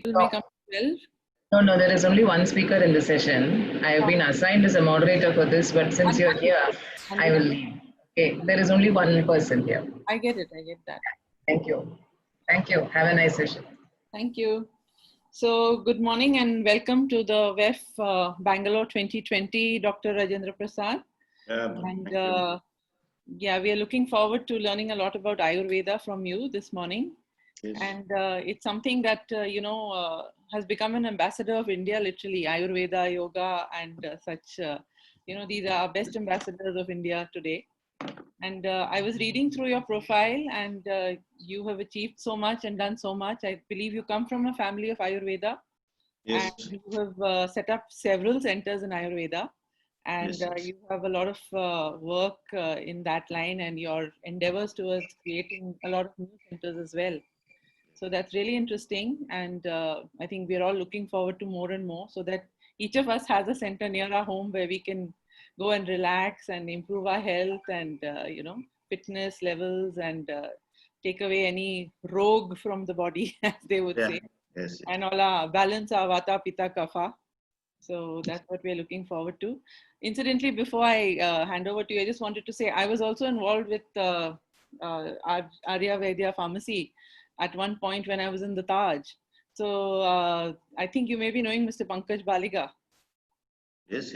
may come at 12. No, there is only one speaker in the session. I have been assigned as a moderator for this, but since you're here, I will leave. Okay, there is only one person here. I get it. I get that. Thank you. Thank you. Have a nice session. Thank you. So, good morning and welcome to the WEF Bangalore 2020, Dr. Rajendra Prasad. Yeah, we are looking forward to learning a lot about Ayurveda from you this morning. Yes. And it's something that, has become an ambassador of India, literally, Ayurveda, yoga, and such. These are our best ambassadors of India today. And I was reading through your profile, and you have achieved so much and done so much. I believe you come from a family of Ayurveda. Yes. And you have set up several centers in Ayurveda. And yes. You have a lot of work in that line, and your endeavors towards creating a lot of new centers as well. So that's really interesting. And I think we're all looking forward to more and more, so that each of us has a center near our home where we can go and relax and improve our health and, fitness levels and take away any rogue from the body, as they would say. Yes. And all our balance our vata, pitta, kapha. So that's what we're looking forward to. Incidentally, before I hand over to you, I just wanted to say I was also involved with Arya Vaidya Pharmacy at one point when I was in the Taj. So I think you may be knowing Mr. Pankaj Baliga. Yes.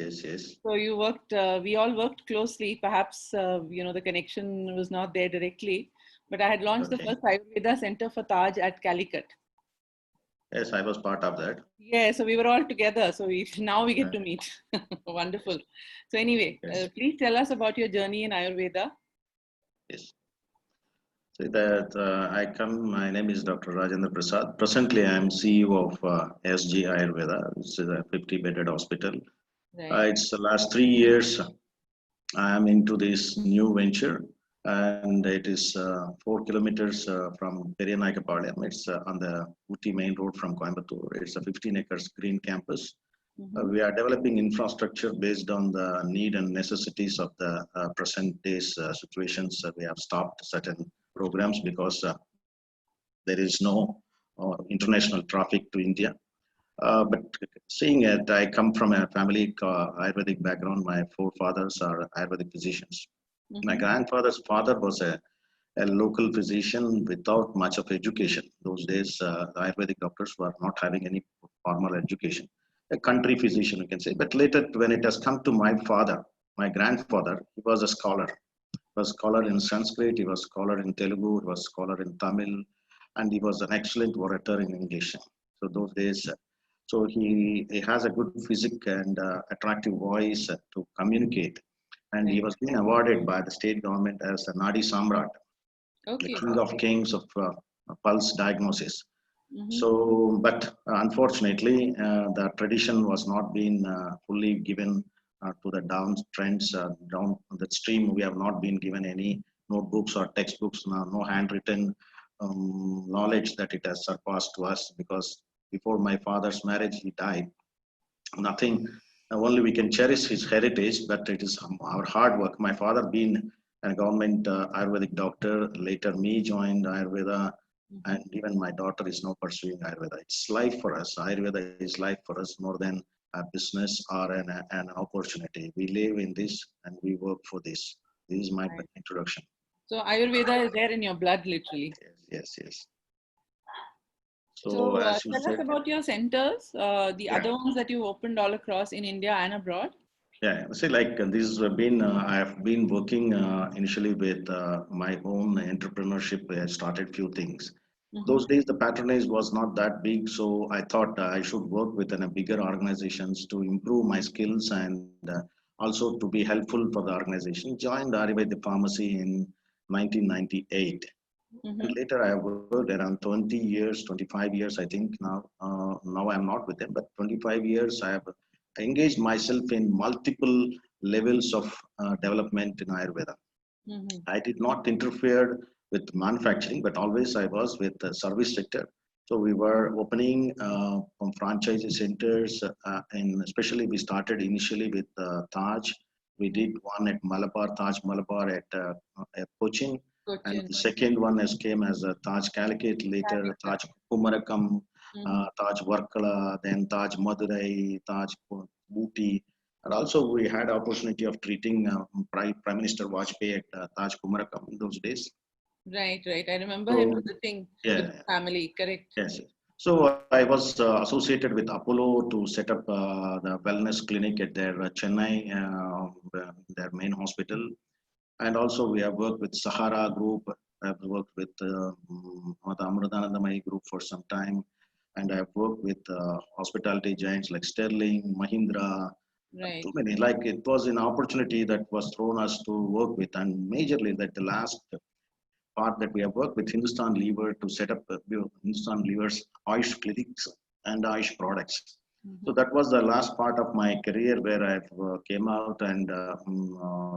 So you worked, we all worked closely. Perhaps, the connection was not there directly, but I had launched the first Ayurveda Center for Taj at Calicut. Yes, I was part of that. Yeah, so we were all together. So now we get to meet. Wonderful. So anyway, yes. Please tell us about your journey in Ayurveda. Yes. So my name is Dr. Rajendra Prasad. Presently, I am CEO of SG Ayurveda, which is a 50-bedded hospital. Right. It's the last 3 years I am into this new venture, and it is 4 kilometers from Periyanaikapalayam. It's on the Ooty main road from Coimbatore. It's a 15 acres green campus. Mm-hmm. We are developing infrastructure based on the need and necessities of the present day's situations. We have stopped certain programs because there is no international traffic to India. But seeing it, I come from a family Ayurvedic background. My forefathers are Ayurvedic physicians. Mm-hmm. My grandfather's father was a local physician without much of education. Those days, the Ayurvedic doctors were not having any formal education. A country physician, you can say. But later, when it has come to my grandfather, he was a scholar. He was a scholar in Sanskrit, he was a scholar in Telugu, he was a scholar in Tamil, and he was an excellent orator in English. So those days, so he has a good physique and attractive voice to communicate. And he was being awarded by the state government as a Nadi Samrat, the king of kings of pulse diagnosis. Mm-hmm. So, but unfortunately, the tradition was not being fully given to the downtrends, down the stream. We have not been given any notebooks or textbooks, no handwritten knowledge that it has surpassed to us, because before my father's marriage, he died. Nothing, only we can cherish his heritage, but it is our hard work. My father being a government Ayurvedic doctor, later me joined Ayurveda, and even my daughter is now pursuing Ayurveda. It's life for us. Ayurveda is life for us more than a business or an opportunity. We live in this and we work for this. This is my introduction. So Ayurveda is there in your blood, literally. Yes. So tell us about your centers, the other ones that you opened all across in India and abroad. Yeah, see, like this have been, I have been working initially with my own entrepreneurship. I started few things. Mm-hmm. Those days, the patronage was not that big. So I thought I should work with bigger organizations to improve my skills and also to be helpful for the organization. Joined Ayurveda Pharmacy in 1998. Mm-hmm. And later I worked around 20 years, 25 years, I think now. Now I'm not with them, but 25 years I have engaged myself in multiple levels of development in Ayurveda. Mm-hmm. I did not interfere with manufacturing, but always I was with the service sector. So we were opening franchise centers, and especially we started initially with Taj. We did one at Malabar, Taj Malabar at Cochin. And the second one came as a Taj Calicut, later Taj Kumarakam, Taj Varkala, then Taj Madurai, Taj Booty. And also we had opportunity of treating Prime Minister Vajpayee at Taj Kumarakam in those days. Right, right. I remember him visiting with family, correct? Yes. So I was associated with Apollo to set up the wellness clinic at their Chennai, their main hospital. And also we have worked with Sahara Group. I've worked with the Amrutanandamayi Group for some time. And I've worked with hospitality giants like Sterling, Mahindra, right. too many. Like it was an opportunity that was thrown us to work with, and majorly that the last part that we have worked with Hindustan Lever to set up Hindustan Lever's Ayush clinics and Ayush products. So that was the last part of my career where I came out and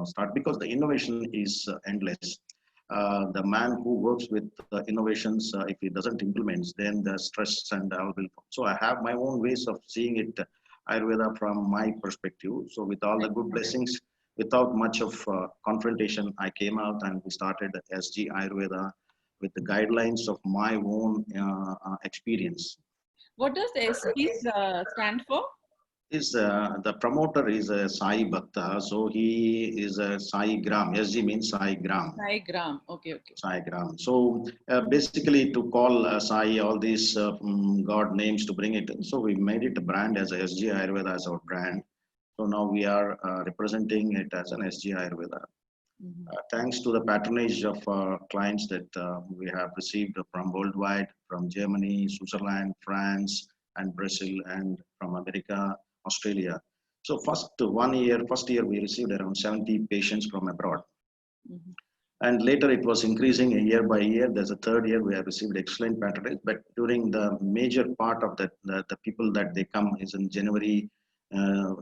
start, because the innovation is endless. The man who works with innovations, if he doesn't implement, then the stress and all will. So I have my own ways of seeing it, Ayurveda from my perspective. So with all the good blessings, without much of confrontation, I came out and we started SG Ayurveda with the guidelines of my own experience. What does SG stand for? Is the promoter is a Sai Bhakta, so he is a Sai Gram. SG means Sai Gram. Sai Gram, okay, okay. Sai Gram. So basically, to call Sai all these God names to bring it, so we made it a brand as a SG Ayurveda as our brand. So now we are representing it as an SG Ayurveda. Thanks to the patronage of clients that we have received from worldwide, from Germany, Switzerland, France, and Brazil, and from America, Australia. So first year we received around 70 patients from abroad. And later it was increasing year by year. There's a third year we have received excellent patronage, but during the major part of that, the people that they come is in January,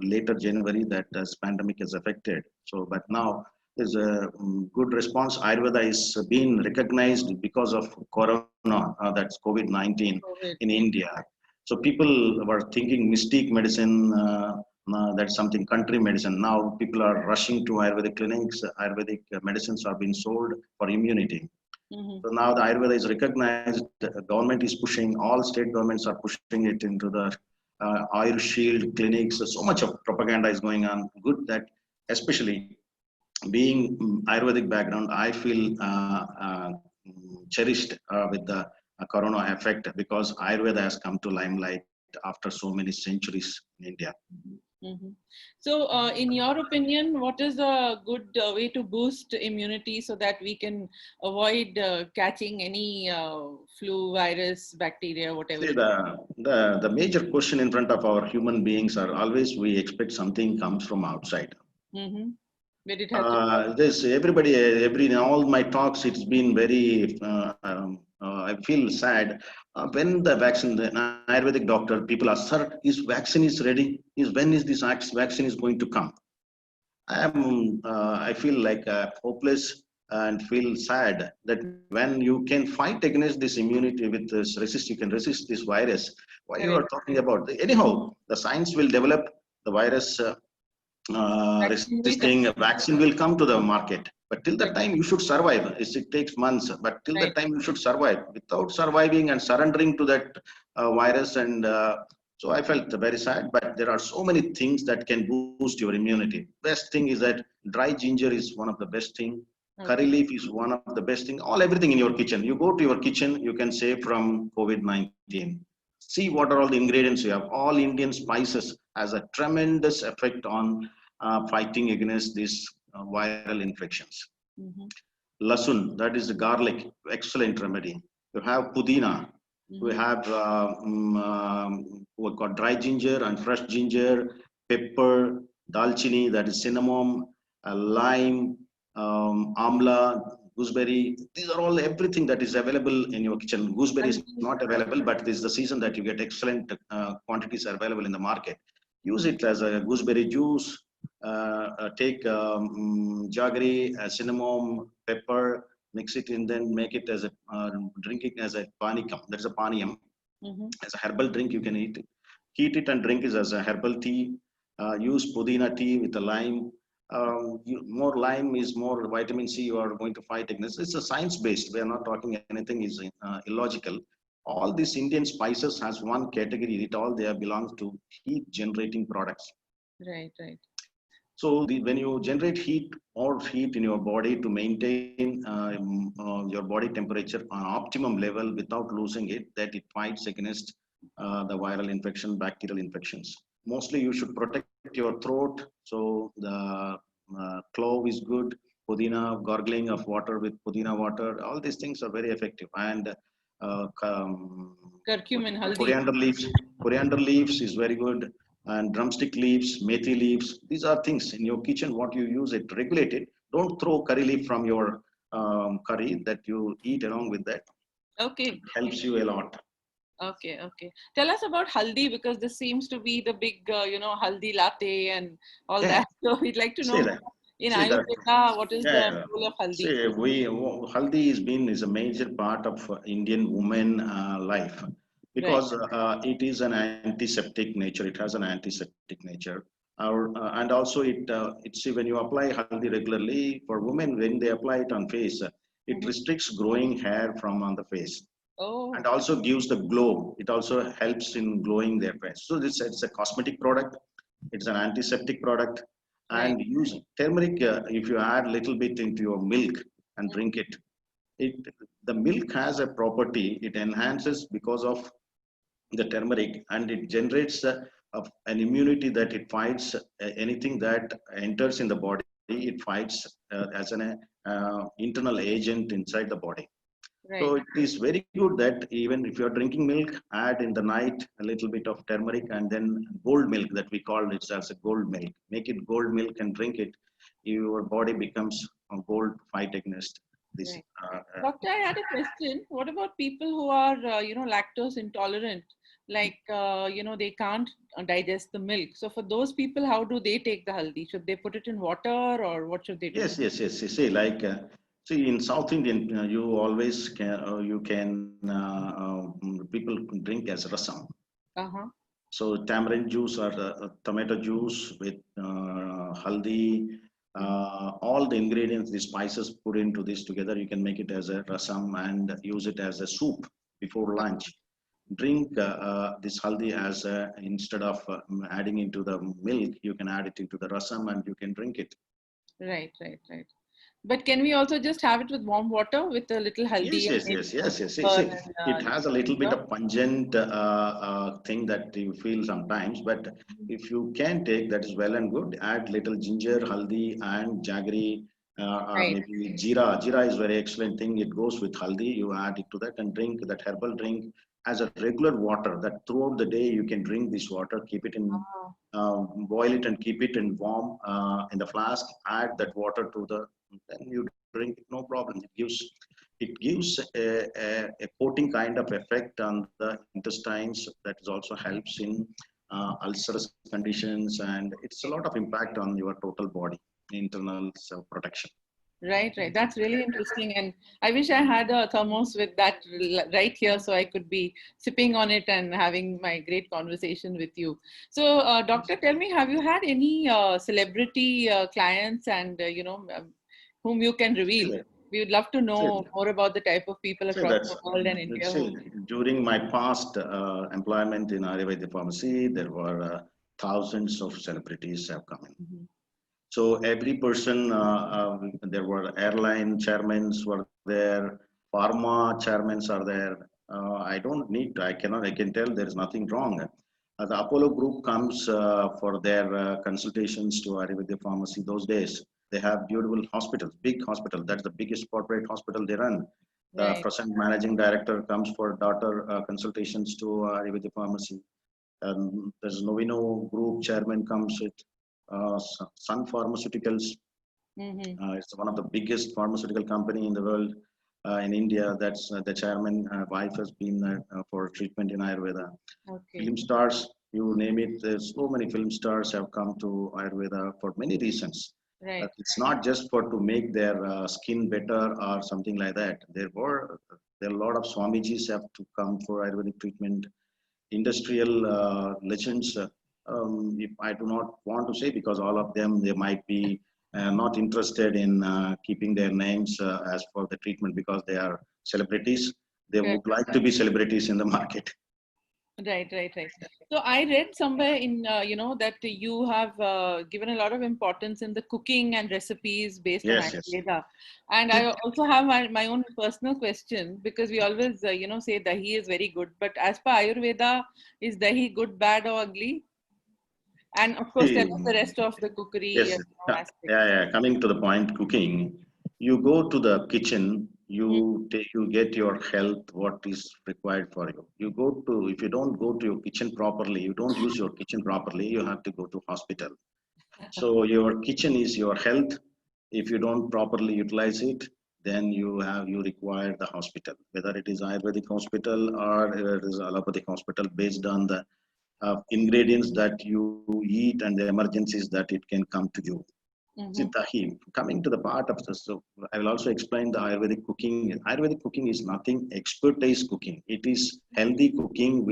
later January, that this pandemic has affected. So, but now there's a good response. Ayurveda is being recognized because of Corona, that's COVID-19 in India. So people were thinking mystic medicine, that's something country medicine. Now people are rushing to Ayurvedic clinics. Ayurvedic medicines are being sold for immunity. So now the Ayurveda is recognized. The government is pushing, all state governments are pushing it into the Ayur Shield clinics. So much of propaganda is going on. Good that, especially being Ayurvedic background, I feel cherished with the Corona effect, because Ayurveda has come to limelight after so many centuries in India. So in your opinion, what is a good way to boost immunity so that we can avoid catching any flu, virus, bacteria, whatever? See, the major question in front of our human beings are always, we expect something comes from outside. But it has in all my talks, it's been very, I feel sad. When the vaccine, the Ayurvedic doctor, people ask, sir, is vaccine is ready? When is this vaccine is going to come? I feel like hopeless and feel sad that when you can fight against this immunity with this you can resist this virus. Why you are talking about? Anyhow, the science will develop the virus. Resisting vaccine will come to the market, but till that time you should survive. It takes months, but till that time you should survive. Without surviving and surrendering to that virus, and so I felt very sad. But there are so many things that can boost your immunity. Best thing is that dry ginger is one of the best thing. Curry leaf is one of the best thing. Everything in your kitchen. You go to your kitchen, you can save from COVID-19. See what are all the ingredients you have. All Indian spices has a tremendous effect on fighting against these viral infections. Lasun, that is the garlic, excellent remedy. You have pudina. We have we got dry ginger and fresh ginger, pepper, dalchini, that is cinnamon, lime, amla, gooseberry. These are all everything that is available in your kitchen. Gooseberry is not available, but this is the season that you get excellent quantities are available in the market. Use it as a gooseberry juice. Take jaggery, cinnamon, pepper, mix it and then make it as a drink it as a panikam. That's a paniyam. As a herbal drink, you can eat it. Heat it and drink it as a herbal tea. Use pudina tea with a lime. More lime is more vitamin C you are going to fight against. It's a science based. We are not talking anything is illogical. all these Indian spices has one category. It all they belongs to heat generating products. Right, right. So when you generate heat or heat in your body to maintain your body temperature on optimum level without losing it, that it fights against the viral infection, bacterial infections. Mostly you should protect your throat. So the clove is good. Pudina, gargling of water with pudina water. All these things are very effective. And Curcumin, haldi. Coriander leaves is very good, and drumstick leaves, methi leaves. These are things in your kitchen. What you use it, regulate it. Don't throw curry leaf from your curry that you eat along with that. Okay. It helps you a lot. Okay, okay. Tell us about haldi, because this seems to be the big, haldi latte and all that. So we'd like to know in Ayurveda, what is the role of haldi? Haldi is a major part of Indian woman life, because it is an antiseptic nature. It has an antiseptic nature. And also it's when you apply haldi regularly for women, when they apply it on face, it restricts growing hair from on the face. Oh. And also gives the glow. It also helps in glowing their face. So it's a cosmetic product. It's an antiseptic product. And using turmeric, if you add a little bit into your milk and drink it, the milk has a property. It enhances because of the turmeric, and it generates an immunity that it fights anything that enters in the body. It fights as an internal agent inside the body. So it is very good that even if you're drinking milk, add in the night a little bit of turmeric, and then gold milk, that we call it as a gold milk. Make it gold milk and drink it. Your body becomes a gold fight against this. Doctor, I had a question. What about people who are, lactose intolerant? Like, they can't digest the milk. So for those people, how do they take the haldi? Should they put it in water, or what should they do? Yes. See, like, in South Indian, you always can, people drink as rasam. So tamarind juice or tomato juice with haldi, all the ingredients, the spices put into this together, you can make it as a rasam and use it as a soup before lunch. Drink this haldi as instead of adding into the milk, you can add it into the rasam and you can drink it. Right. But can we also just have it with warm water with a little haldi? Yes. See, it has a little bit of pungent thing that you feel sometimes, but if you can take, that is well and good. Add little ginger, haldi, and jaggery, or maybe jeera. Jeera is very excellent thing. It goes with haldi. You add it to that and drink that herbal drink as a regular water. That throughout the day you can drink this water. Keep it in, boil it and keep it in warm in the flask. Add that water to the. Then you drink it, no problem. It gives a coating kind of effect on the intestines that also helps in ulcerous conditions, and it's a lot of impact on your total body, internal protection. Right. That's really interesting. And I wish I had a thermos with that right here, so I could be sipping on it and having my great conversation with you. So, doctor, tell me, have you had any celebrity clients and, whom you can reveal? We would love to know more about the type of people across the world and India. During my past employment in Ayurveda pharmacy, there were thousands of celebrities have come in. So every person, there were airline chairmen were there, pharma chairmen are there. I can tell there is nothing wrong. The Apollo group comes for their consultations to Ayurveda pharmacy those days. They have beautiful hospitals, big hospital. That's the biggest corporate hospital they run. The present managing director comes for daughter consultations to Ayurveda pharmacy. There's Novino group chairman comes with Sun Pharmaceuticals. It's one of the biggest pharmaceutical company in the world. In India, that's the chairman wife has been for treatment in Ayurveda. Film stars, you name it. There's so many film stars have come to Ayurveda for many reasons. It's not just to make their skin better or something like that. There are a lot of Swamijis have to come for Ayurvedic treatment. Industrial legends. If I do not want to say, because all of them, they might be not interested in keeping their names as for the treatment because they are celebrities. They Right. would like to be celebrities in the market. Right. So I read somewhere in, that you have given a lot of importance in the cooking and recipes based on Yes, yes. Ayurveda. And I also have my own personal question, because we always, say dahi is very good. But as per Ayurveda, is dahi good, bad, or ugly? And of course, tell us the rest of the cookery Yes, aspects. Coming to the point, cooking. You go to the kitchen. You get your health. What is required for you? You go to. If you don't go to your kitchen properly, you don't use your kitchen properly. You have to go to hospital. So your kitchen is your health. If you don't properly utilize it, then you require the hospital. Whether it is Ayurvedic hospital or it is allopathic hospital, based on the ingredients that you eat and the emergencies that it can come to you. See, Tahi, coming to the part of this, so I will also explain the Ayurvedic cooking. Ayurvedic cooking is nothing expertise cooking. It is healthy cooking.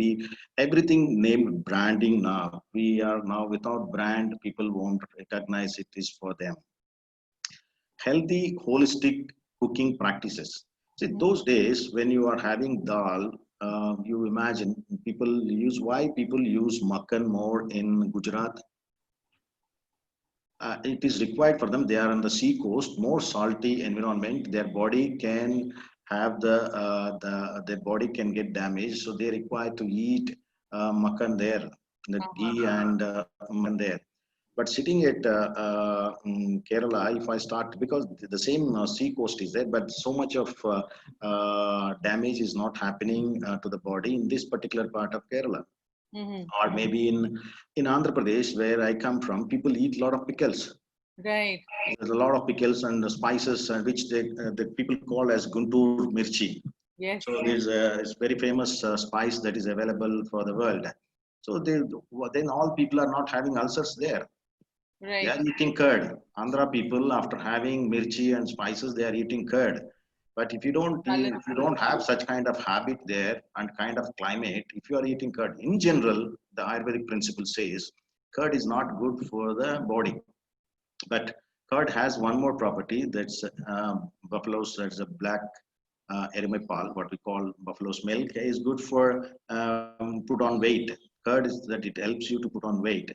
Everything named branding now. We are now without brand, people won't recognize it is for them. Healthy, holistic cooking practices. See, those days when you are having dal, you imagine why people use makkan more in Gujarat. It is required for them. They are on the sea coast, more salty environment. Their body can have their body can get damaged, so they require to eat makkan there, the ghee and makkan there. But sitting at Kerala, if I start, because the same sea coast is there, but so much of damage is not happening to the body in this particular part of Kerala. Or maybe in Andhra Pradesh, where I come from, people eat a lot of pickles. Right. There's a lot of pickles and spices, which the people call as Guntur mirchi. Yes. So there's a very famous spice that is available for the world. So then all people are not having ulcers there. Right. They are eating curd. Andhra people, after having mirchi and spices, they are eating curd. But if you don't have such kind of habit there and kind of climate, if you are eating curd, in general, the Ayurvedic principle says curd is not good for the body. But curd has one more property, that's buffalo's. That's a black erythritol, what we call buffalo's milk, is good for put on weight. Curd is that it helps you to put on weight.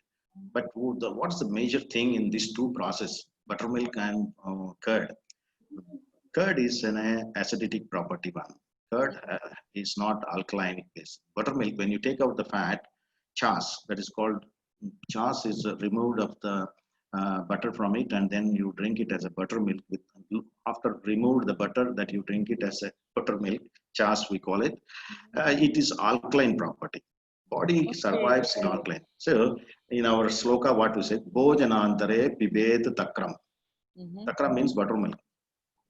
But what's the major thing in these two process, buttermilk and curd? Curd is an acidic property one. Curd is not alkaline base. Buttermilk, when you take out the fat, chas, that is called chas, is removed of the butter from it, and then you drink it as a buttermilk. After remove the butter, that you drink it as a buttermilk, chas we call it. It is alkaline property. Body survives in alkaline. So in our sloka, what we say, Bhojanantare pibet takram. Takram means buttermilk.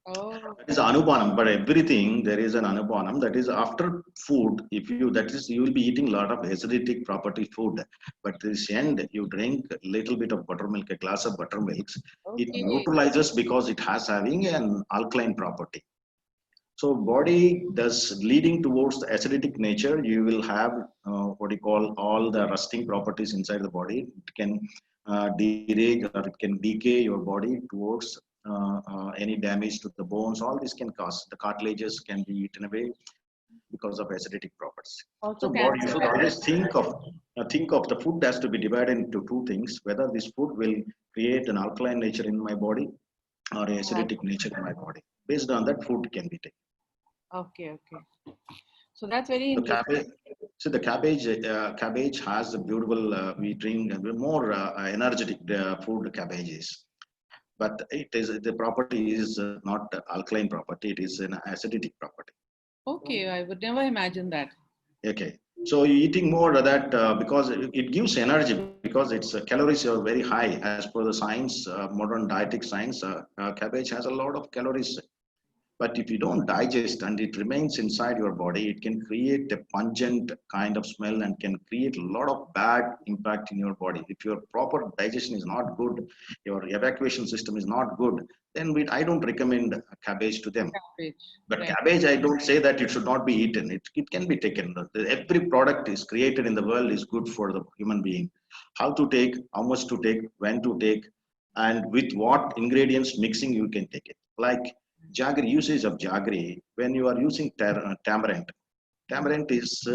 Oh. That is anupanam, but everything there is an anupanam. That is after food. If you you will be eating a lot of acidic property food, but this end you drink a little bit of buttermilk, a glass of buttermilk. It neutralizes because it has having an alkaline property. So body does leading towards the acidic nature. You will have what you call all the rusting properties inside the body. It can degrade or it can decay your body towards any damage to the bones. All this can cause the cartilages can be eaten away because of acidic properties. Also So body, you should always think of the food has to be divided into two things: whether this food will create an alkaline nature in my body or acidic nature in my body. Based on that, food can be taken. Okay. So that's very interesting. The cabbage has a beautiful. We drink more energetic food cabbages, but the property is not alkaline property. It is an acidic property. Okay, I would never imagine that. Okay, so you're eating more of that because it gives energy, because its calories are very high as per the science, modern dietetic science. Cabbage has a lot of calories. But if you don't digest and it remains inside your body, it can create a pungent kind of smell and can create a lot of bad impact in your body. If your proper digestion is not good, your evacuation system is not good, then I don't recommend cabbage to them. But cabbage, I don't say that it should not be eaten. It can be taken. Every product is created in the world is good for the human being. How to take, how much to take, when to take, and with what ingredients mixing you can take it. Like Jaggery, usage of jaggery, when you are using tamarind, tamarind is,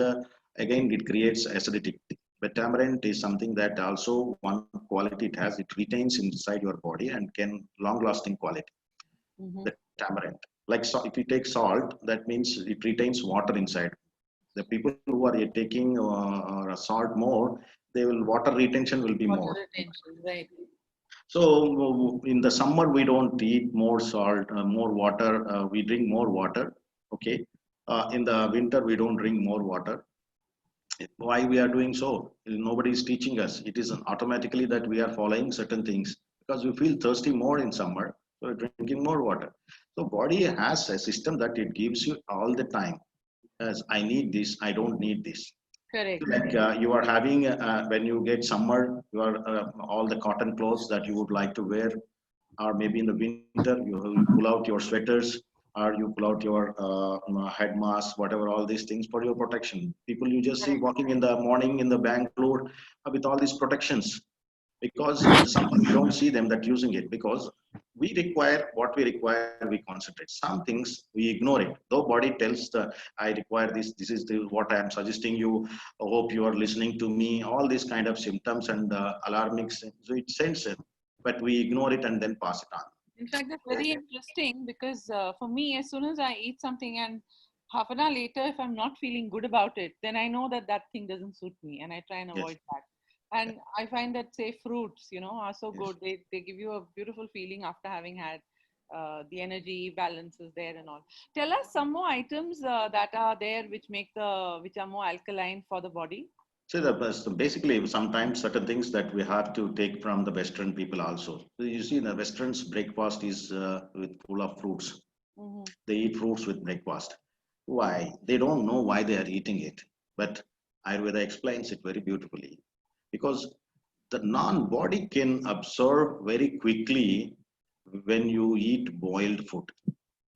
again, it creates acidity. But tamarind is something that also one quality it has, it retains inside your body and can long lasting quality. The tamarind. Like, so if you take salt, that means it retains water inside. The people who are taking salt more, they will, water retention will be Water more. retention, right. So in the summer, we don't eat more salt, more water. We drink more water. Okay. In the winter, we don't drink more water. Why we are doing so? Nobody is teaching us. It is automatically that we are following certain things because we feel thirsty more in summer. So we're drinking more water. So body has a system that it gives you all the time. As I need this, I don't need this. Correct. Like you are having when you get summer, you are all the cotton clothes that you would like to wear, or maybe in the winter you pull out your sweaters, or you pull out your head mask, whatever, all these things for your protection. People you just see walking in the morning in the Bangalore with all these protections, because in the summer we don't see them that using it, because we require what we require, we concentrate. Some things we ignore it, though body tells the, I require this, this is what I am suggesting you, I hope you are listening to me, all these kind of symptoms and alarming, so it sends it, but we ignore it and then pass it on. In fact, that's very interesting because for me, as soon as I eat something and half an hour later, if I'm not feeling good about it, then I know that that thing doesn't suit me and I try and avoid that. And I find that, say, fruits, are so good. They give you a beautiful feeling after having had the energy balances there and all. Tell us some more items that are there which which are more alkaline for the body. So basically, sometimes certain things that we have to take from the Western people also. So you see, the Westerns breakfast is with full of fruits. They eat fruits with breakfast. Why? They don't know why they are eating it. But Ayurveda explains it very beautifully. Because the non-body can absorb very quickly when you eat boiled food,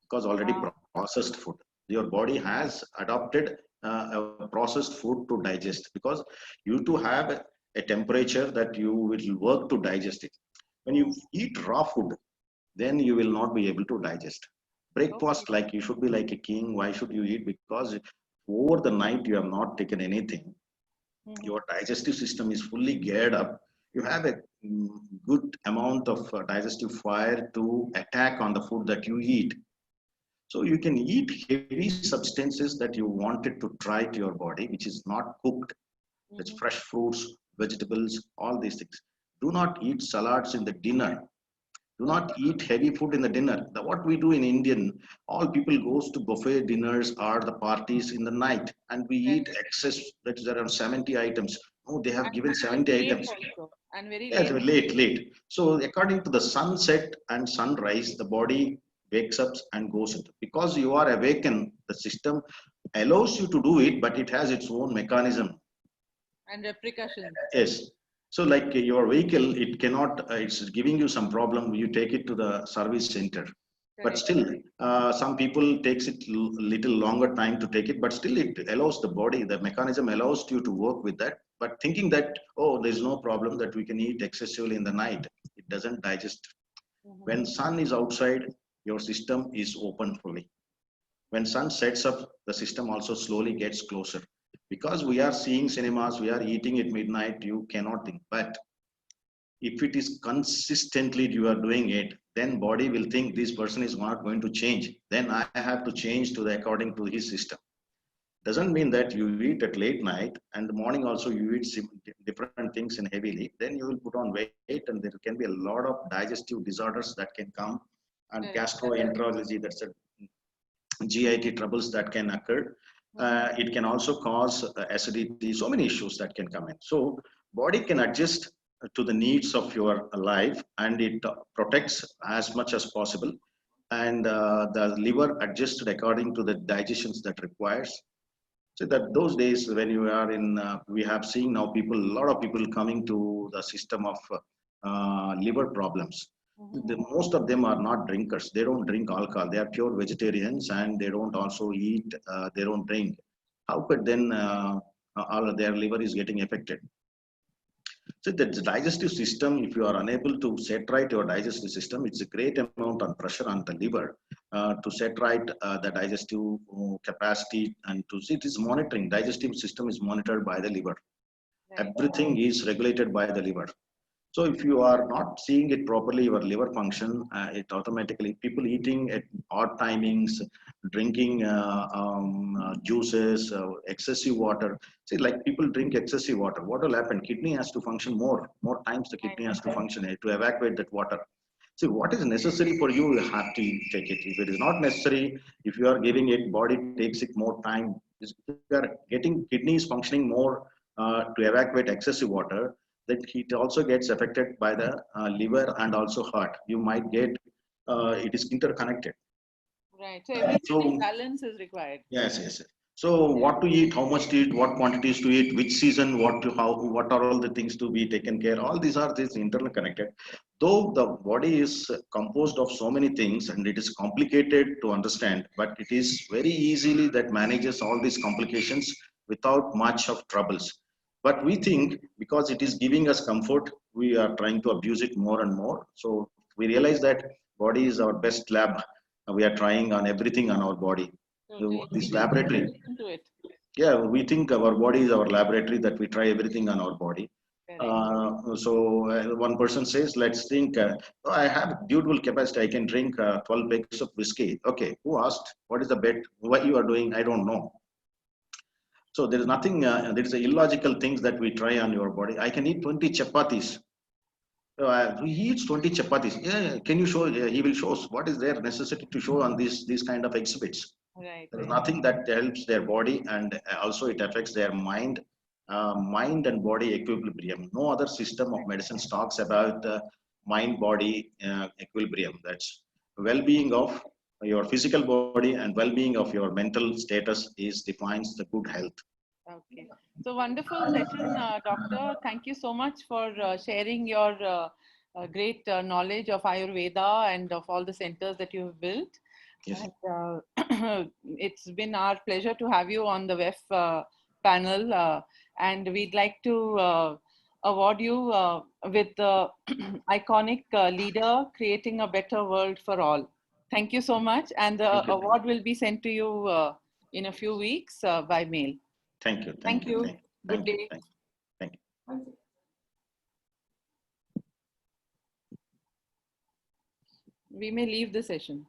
because already processed food. Your body has adopted a processed food to digest, because you to have a temperature that you will work to digest it. When you eat raw food, then you will not be able to digest. Breakfast, like, you should be like a king. Why should you eat? Because over the night you have not taken anything. Your digestive system is fully geared up. You have a good amount of digestive fire to attack on the food that you eat. So you can eat heavy substances that you wanted to try to your body, which is not cooked. It's fresh fruits, vegetables, all these things. Do not eat salads in the dinner. Do not eat heavy food in the dinner. What we do in Indian, all people goes to buffet dinners or the parties in the night, and we eat excess. That is around 70 items. Oh, they have given 70 items. Also. And very Yes, late. late. So according to the sunset and sunrise, the body wakes up and goes into. Because you are awakened, the system allows you to do it, but it has its own mechanism. And repercussions. Yes. So like your vehicle, it cannot, it's giving you some problem, you take it to the service center. But still, some people takes it little longer time to take it, but still it allows the body, the mechanism allows you to work with that. But thinking that, oh, there's no problem that we can eat excessively in the night, it doesn't digest. When sun is outside, your system is open fully. When sun sets up, the system also slowly gets closer. Because we are seeing cinemas, we are eating at midnight, you cannot think. But if it is consistently you are doing it, then body will think this person is not going to change. Then I have to change to the according to his system. Doesn't mean that you eat at late night and the morning also you eat different things in heavily. Then you will put on weight, and there can be a lot of digestive disorders that can come, and gastroenterology, that's a GIT troubles that can occur. It can also cause acidity, so many issues that can come in. So body can adjust to the needs of your life, and it protects as much as possible. And the liver adjusted according to the digestions that requires. So that those days when you are in, we have seen now people, a lot of people coming to the system of liver problems. Most of them are not drinkers. They don't drink alcohol. They are pure vegetarians, and they don't also eat. They don't drink. How could then all their liver is getting affected? So the digestive system, if you are unable to set right your digestive system, it's a great amount of pressure on the liver to set right the digestive capacity, and to see it is monitoring. Digestive system is monitored by the liver. Right. Everything is regulated by the liver. So if you are not seeing it properly, your liver function, it automatically, people eating at odd timings, drinking juices, excessive water. See, like people drink excessive water. What will happen? Kidney has to function more times the kidney has to function to evacuate that water. See, what is necessary for you, you have to take it. If it is not necessary, if you are giving it, body takes it more time. If you are getting kidneys functioning more to evacuate excessive water, that it also gets affected by the liver and also heart. You might get, it is interconnected. Right. So everything So in balance is required. yes. So what to eat, how much to eat, what quantities to eat, which season, what are all the things to be taken care. All these are this internal connected. Though the body is composed of so many things and it is complicated to understand, but it is very easily that manages all these complications without much of troubles. But we think because it is giving us comfort, we are trying to abuse it more and more. So we realize that body is our best lab. We are trying on everything on our body. Totally. We This do pay laboratory, attention to it. yeah, we think our body is our laboratory, that we try everything on our body. Correct. One person says, let's think, oh, I have durable capacity, I can drink 12 bags of whiskey. Okay, who asked? What is the bet? What you are doing? I don't know. So there is nothing, there is a illogical things that we try on your body. I can eat 20 chapatis. He eats 20 chapatis. Yeah, can you show? He will show us what is there necessity to show on these kind of exhibits. Right. There is nothing that helps their body, and also it affects their mind and body equilibrium. No other system of medicine talks about mind-body equilibrium. That's well-being of your physical body and well-being of your mental status is defines the good health. Okay. So wonderful session, Doctor. Thank you so much for sharing your great knowledge of Ayurveda and of all the centers that you have built. Yes. And it's been our pleasure to have you on the WEF panel. And we'd like to award you with the iconic leader creating a better world for all. Thank you so much. And the Thank you. award will be sent to you in a few weeks by mail. Thank you. Thank you. Good Thank you. day. Thank you. We may leave the session.